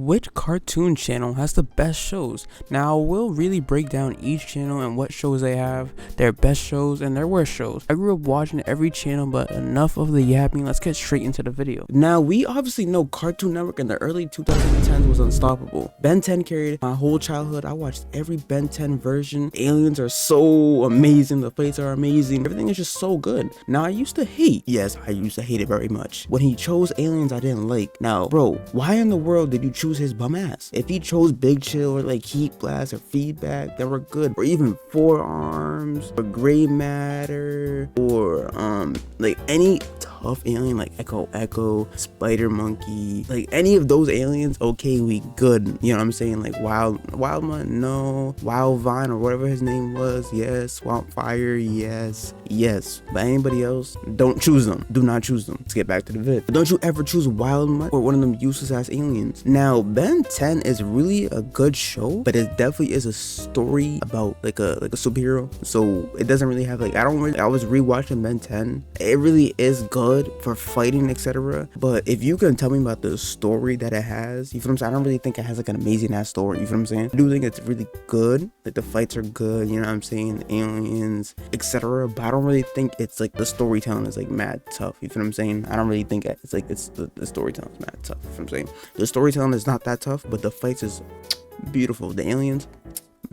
Which cartoon channel has the best shows? Now, we'll really break down each channel and what shows they have, their best shows and their worst shows. I grew up watching every channel, but enough of the yapping, let's get straight into the video. Now, we obviously know Cartoon Network in the early 2010s was unstoppable. Ben 10 carried my whole childhood. I watched every Ben 10 version. Aliens are so amazing, the fights are amazing, everything is just so good. Now, I used to hate it very much. When he chose aliens I didn't like. Now, bro, why in the world did you choose his bum ass? If he chose Big Chill or like Heat Blast or Feedback, that were good, or even Forearms or Gray Matter or like any tough alien like Echo, Spider Monkey, like any of those aliens, okay, we good. You know what I'm saying? Like Wildman, no. Wild Vine or whatever his name was, yes. Swamp Fire, yes. But anybody else, don't choose them. Do not choose them. Let's get back to the vid. But don't you ever choose Wildman or one of them useless ass aliens. Now, Ben 10 is really a good show, but it definitely is a story about like a superhero. So it doesn't really have like, I was rewatching Ben 10. It really is good for fighting, etc. But if you can tell me about the story that it has, you feel what I'm saying? I don't really think it has like an amazing ass story, you feel what I'm saying? I do think it's really good, like the fights are good, you know what I'm saying, aliens, etc. But I don't really think it's like the storytelling is like mad tough, you feel what I'm saying? I don't really think it's like the storytelling is mad tough, you feel what I'm saying? The storytelling is not that tough, but the fights is beautiful. The aliens,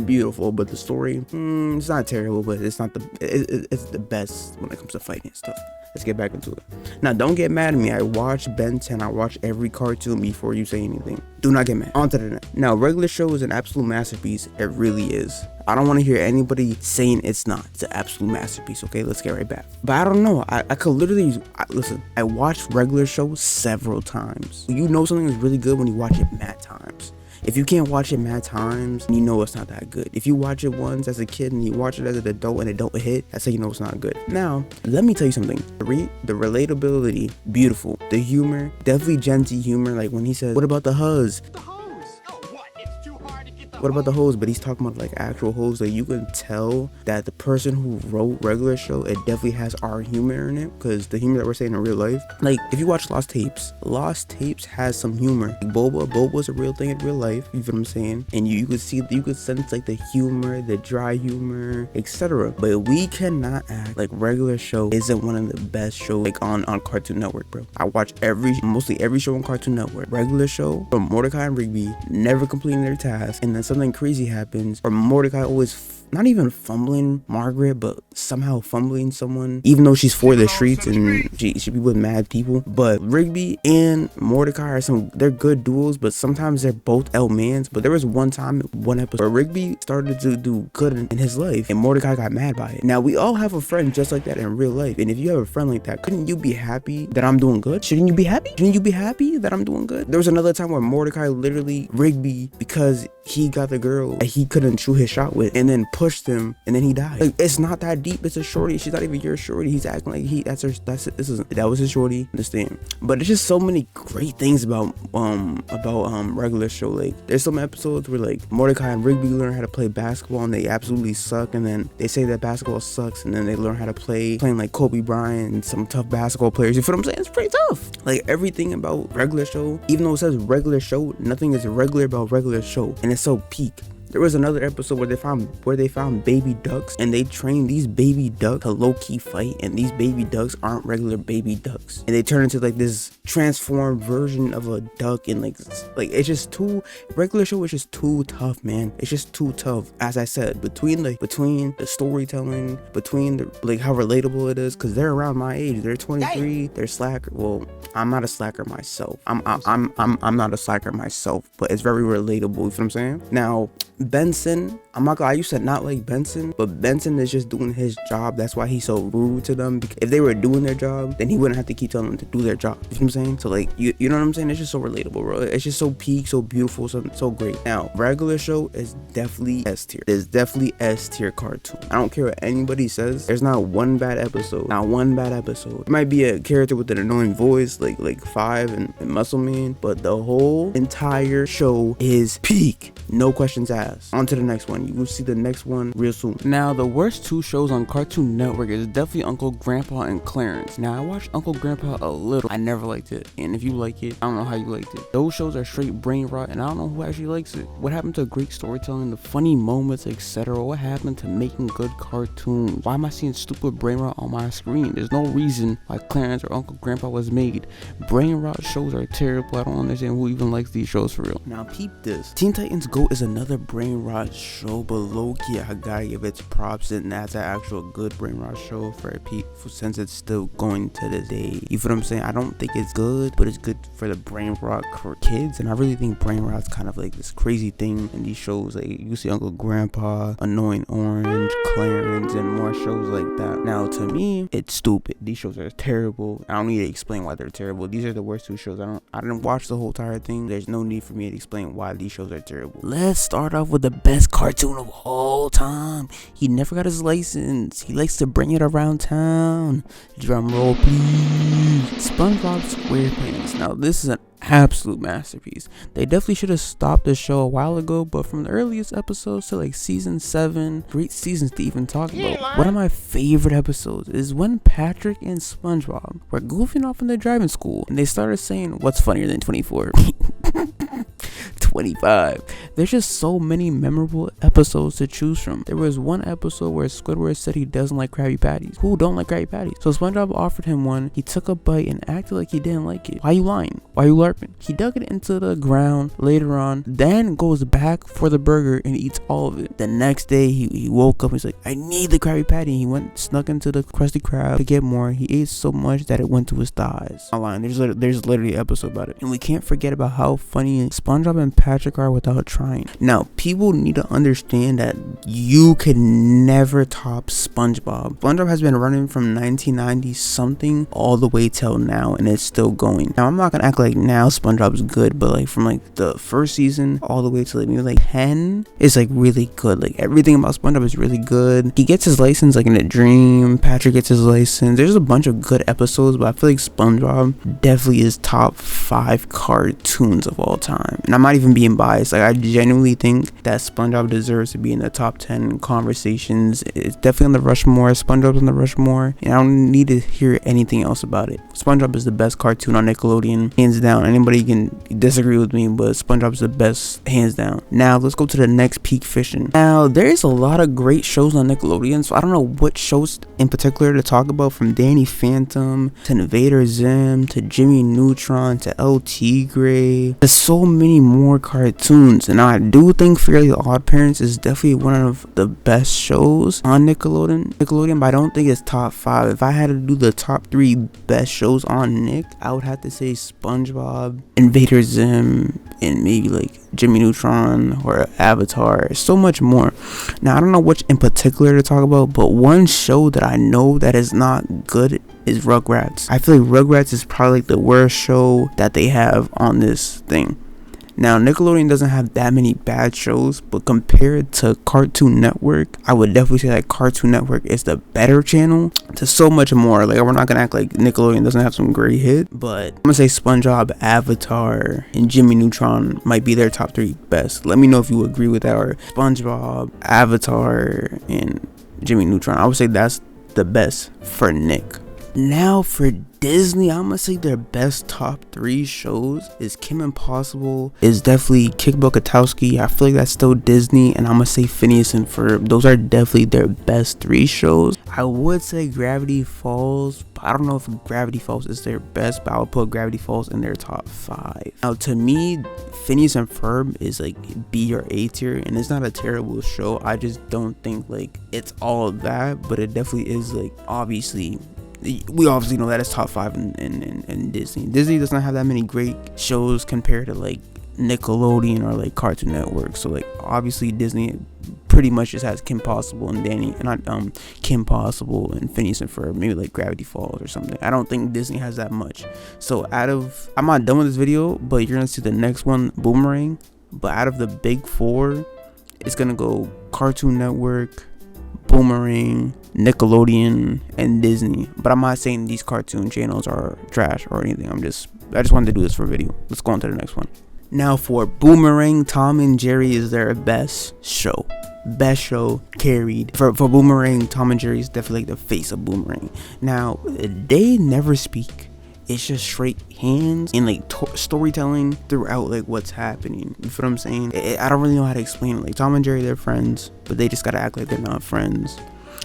beautiful, but the story, it's not terrible, but it's not it's the best when it comes to fighting and stuff. Let's get back into it. Now, don't get mad at me. I watched Ben 10. I watched every cartoon before you say anything. Do not get mad. On to the next. Now, Regular Show is an absolute masterpiece. It really is. I don't want to hear anybody saying it's not. It's an absolute masterpiece, okay? Let's get right back. But I don't know. I could literally... listen, I watched Regular Show several times. You know something is really good when you watch it mad times. If you can't watch it mad times, you know it's not that good. If you watch it once as a kid and you watch it as an adult and it don't hit, that's how you know it's not good. Now, let me tell you something. The relatability, beautiful. The humor, definitely Gen Z humor. Like when he says, what about the huzz? What about the hoes? But he's talking about like actual hoes. Like you can tell that the person who wrote Regular Show, it definitely has our humor in it, because the humor that we're saying in real life, like if you watch Lost Tapes has some humor. Like Boba's a real thing in real life, you feel what I'm saying? And you could sense like the humor, the dry humor, etc. But we cannot act like Regular Show isn't one of the best shows like on Cartoon Network, bro. I watch mostly every show on Cartoon Network. Regular Show, from Mordecai and Rigby never completing their task, and then something crazy happens, or Mordecai always not even fumbling Margaret, but somehow fumbling someone, even though she's for the streets and she be with mad people. But Rigby and Mordecai are they're good duels, but sometimes they're both L-mans. But there was one episode where Rigby started to do good in his life and Mordecai got mad by it. Now, we all have a friend just like that in real life, and if you have a friend like that, couldn't you be happy that I'm doing good? Shouldn't you be happy? Shouldn't you be happy that I'm doing good? There was another time where Mordecai literally Rigby, because he got the girl that he couldn't shoot his shot with, and then pushed him, and then he died. Like, it's not that deep. It's a shorty. She's not even your shorty. He's acting like that was his shorty. Understand? But it's just so many great things about Regular Show. Like there's some episodes where like Mordecai and Rigby learn how to play basketball and they absolutely suck, and then they say that basketball sucks, and then they learn how to playing like Kobe Bryant and some tough basketball players. You feel what I'm saying? It's pretty tough. Like everything about Regular Show, even though it says Regular Show, nothing is regular about Regular Show, and it's so peak. There was another episode where they found baby ducks, and they trained these baby ducks to low-key fight, and these baby ducks aren't regular baby ducks, and they turn into like this transformed version of a duck, and like it's just too... Regular Show is just too tough, man. It's just too tough. As I said, between the storytelling, between the like how relatable it is, because they're around my age. They're 23. They're slacker. Well, I'm not a slacker myself. I'm not a slacker myself, but it's very relatable. You feel what I'm saying? Now, Benson, I'm not gonna, I used to not like Benson, but Benson is just doing his job. That's why he's so rude to them, because if they were doing their job, then he wouldn't have to keep telling them to do their job. You know what I'm saying? So like, you know what I'm saying? It's just so relatable, bro. It's just so peak, so beautiful, so great. Now, Regular Show is definitely S tier. It's definitely S tier cartoon. I don't care what anybody says. There's not one bad episode. Not one bad episode. It might be a character with an annoying voice, like Five and Muscle Man, but the whole entire show is peak. No questions asked. On to the next one. and you will see the next one real soon. Now, the worst 2 shows on Cartoon Network is definitely Uncle Grandpa and Clarence. Now, I watched Uncle Grandpa a little. I never liked it, and if you like it, I don't know how you liked it. Those shows are straight brain rot, and I don't know who actually likes it. What happened to great storytelling, the funny moments, etc.? What happened to making good cartoons? Why am I seeing stupid brain rot on my screen? There's no reason why Clarence or Uncle Grandpa was made. Brain rot shows are terrible. I don't understand who even likes these shows for real. Now, peep this. Teen Titans Go is another brain rot show, but low-key, I gotta give its props, and that's an actual good brain rot show for a peep, since it's still going to this day. You feel what I'm saying? I don't think it's good, but it's good for the brain rot for kids, and I really think brain rot's kind of like this crazy thing in these shows. Like, you see Uncle Grandpa, Annoying Orange, Clarence, and more shows like that. Now, to me, it's stupid. These shows are terrible. I don't need to explain why they're terrible. These are the worst 2 shows. I didn't watch the whole entire thing. There's no need for me to explain why these shows are terrible. Let's start off with the best cartoon of all time. He never got his license. He likes to bring it around town. Drum roll, please. SpongeBob SquarePants. Now, this is an absolute masterpiece. They definitely should have stopped the show a while ago, but from the earliest episodes to like season 7, great seasons to even talk about. One of my favorite episodes is when Patrick and SpongeBob were goofing off in their driving school, and they started saying, "What's funnier than 24?" 25. There's just so many memorable episodes to choose from. There was one episode where Squidward said he doesn't like Krabby Patties. Who don't like Krabby Patties? So SpongeBob offered him one. He took a bite and acted like he didn't like it. Why you lying? Why you LARPing? He dug it into the ground later on, then goes back for the burger and eats all of it. The next day he woke up and he's like, "I need the Krabby Patty." He went snuck into the Krusty Krab to get more. He ate so much that it went to his thighs. I'm lying. There's literally an episode about it. And we can't forget about how funny SpongeBob and Patrick are without trying. Now, people need to understand that you can never top SpongeBob. SpongeBob has been running from 1990 something all the way till now, and it's still going. Now, I'm not gonna act like now SpongeBob's good, but like from like the first season all the way to like maybe like 10 is like really good. Like everything about SpongeBob is really good. He gets his license like in a dream. Patrick gets his license. There's a bunch of good episodes, but I feel like SpongeBob definitely is top 5 cartoons of all time. And I'm not even being biased. Like, I genuinely think that SpongeBob deserves to be in the top 10 conversations. It's definitely on the Rushmore. SpongeBob's on the Rushmore, and I don't need to hear anything else about it. SpongeBob is the best cartoon on Nickelodeon, hands down. Anybody can disagree with me, but SpongeBob's the best, hands down. Now, let's go to the next peak fishing. Now, there's a lot of great shows on Nickelodeon, so I don't know what shows in particular to talk about, from Danny Phantom to Invader Zim to Jimmy Neutron to El Tigre. There's so many more cartoons, and I do think Fairly Odd Parents is definitely one of the best shows on Nickelodeon, but I don't think it's top 5. If I had to do the top 3 best shows on Nick, I would have to say SpongeBob, Invader Zim, and maybe like Jimmy Neutron or Avatar. So much more. Now, I don't know which in particular to talk about, but one show that I know that is not good is Rugrats. I feel like Rugrats is probably like the worst show that they have on this thing. Now, Nickelodeon doesn't have that many bad shows, but compared to Cartoon Network, I would definitely say that Cartoon Network is the better channel to so much more. Like, we're not gonna act like Nickelodeon doesn't have some great hit, but I'm gonna say SpongeBob, Avatar, and Jimmy Neutron might be their top 3 best. Let me know if you agree with that, or SpongeBob, Avatar, and Jimmy Neutron. I would say that's the best for Nick. Now for Disney, I'm gonna say their best top 3 shows is Kim Impossible, is definitely Kick Buttowski. I feel like that's still Disney, and I'm gonna say Phineas and Ferb. Those are definitely their best 3 shows. I would say Gravity Falls, but I don't know if Gravity Falls is their best, but I would put Gravity Falls in their top 5. Now, to me, Phineas and Ferb is like B or A tier, and it's not a terrible show. I just don't think like it's all of that, but it definitely is like, obviously, we obviously know that it's top 5 in Disney. Disney does not have that many great shows compared to like Nickelodeon or like Cartoon Network. So like obviously Disney pretty much just has Kim Possible and Kim Possible and Phineas and Ferb, maybe like Gravity Falls or something. I don't think Disney has that much. So I'm not done with this video, but you're gonna see the next one, Boomerang. But out of the big 4, it's gonna go Cartoon Network, Boomerang, Nickelodeon, and Disney. But I'm not saying these cartoon channels are trash or anything. I just wanted to do this for a video. Let's go on to the next one. Now for Boomerang, Tom and Jerry is their best show. best show, carried. For Boomerang, Tom and Jerry is definitely like the face of Boomerang. Now, they never speak. It's just straight hands and like storytelling throughout like what's happening. You feel what I'm saying? I don't really know how to explain it. Like Tom and Jerry, they're friends, but they just gotta act like they're not friends.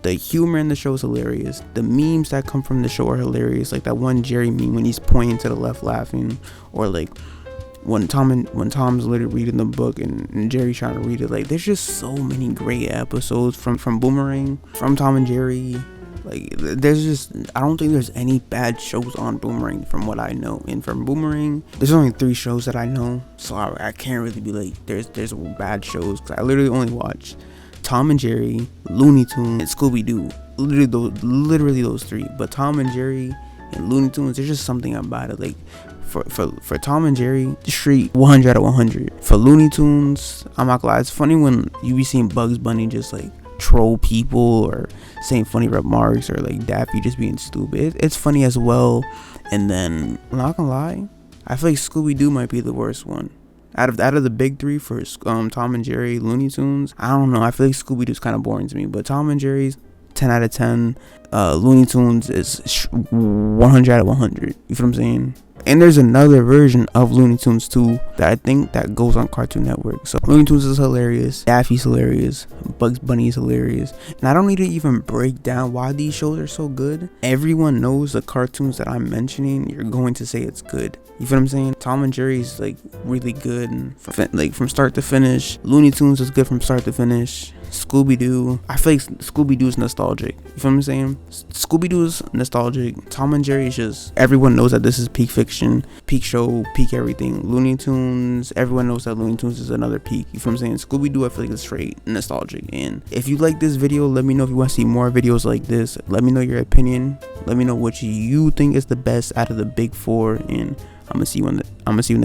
The humor in the show is hilarious. The memes that come from the show are hilarious. Like that one Jerry meme when he's pointing to the left laughing, or like when Tom's literally reading the book and Jerry's trying to read it. Like there's just so many great episodes from Boomerang, from Tom and Jerry. Like there's just, I don't think there's any bad shows on Boomerang from what I know. And from Boomerang, there's only 3 shows that I know, so I can't really be like there's bad shows, because I literally only watch Tom and Jerry, Looney Tunes, and Scooby-Doo. Literally those 3. But Tom and Jerry and Looney Tunes, there's just something about it. Like for Tom and Jerry, straight 100 out of 100. For Looney Tunes, I'm not gonna lie, it's funny when you be seeing Bugs Bunny just like troll people or saying funny remarks, or like Daffy just being stupid. It's funny as well. And then I'm not gonna lie, I feel like Scooby-Doo might be the worst one out of the big 3 for Tom and Jerry, Looney Tunes. I don't know, I feel like Scooby-Doo's kind of boring to me, but Tom and Jerry's 10 out of 10. Looney Tunes is 100 out of 100. You feel what I'm saying? And there's another version of Looney Tunes too that I think that goes on Cartoon Network. So Looney Tunes is hilarious, Daffy's hilarious, Bugs Bunny is hilarious, and I don't need to even break down why these shows are so good. Everyone knows the cartoons that I'm mentioning, you're going to say it's good. You feel what I'm saying? Tom and Jerry's like really good, and from start to finish. Looney Tunes is good from start to finish. Scooby-Doo, I feel like Scooby-Doo is nostalgic. You feel what I'm saying? Scooby-Doo is nostalgic. Tom and Jerry is just, everyone knows that this is peak fiction, peak show, peak everything. Looney Tunes, everyone knows that Looney Tunes is another peak. You feel what I'm saying? Scooby-Doo, I feel like it's straight nostalgic. And if you like this video, let me know if you want to see more videos like this. Let me know your opinion. Let me know what you think is the best out of the big 4, and I'm gonna see you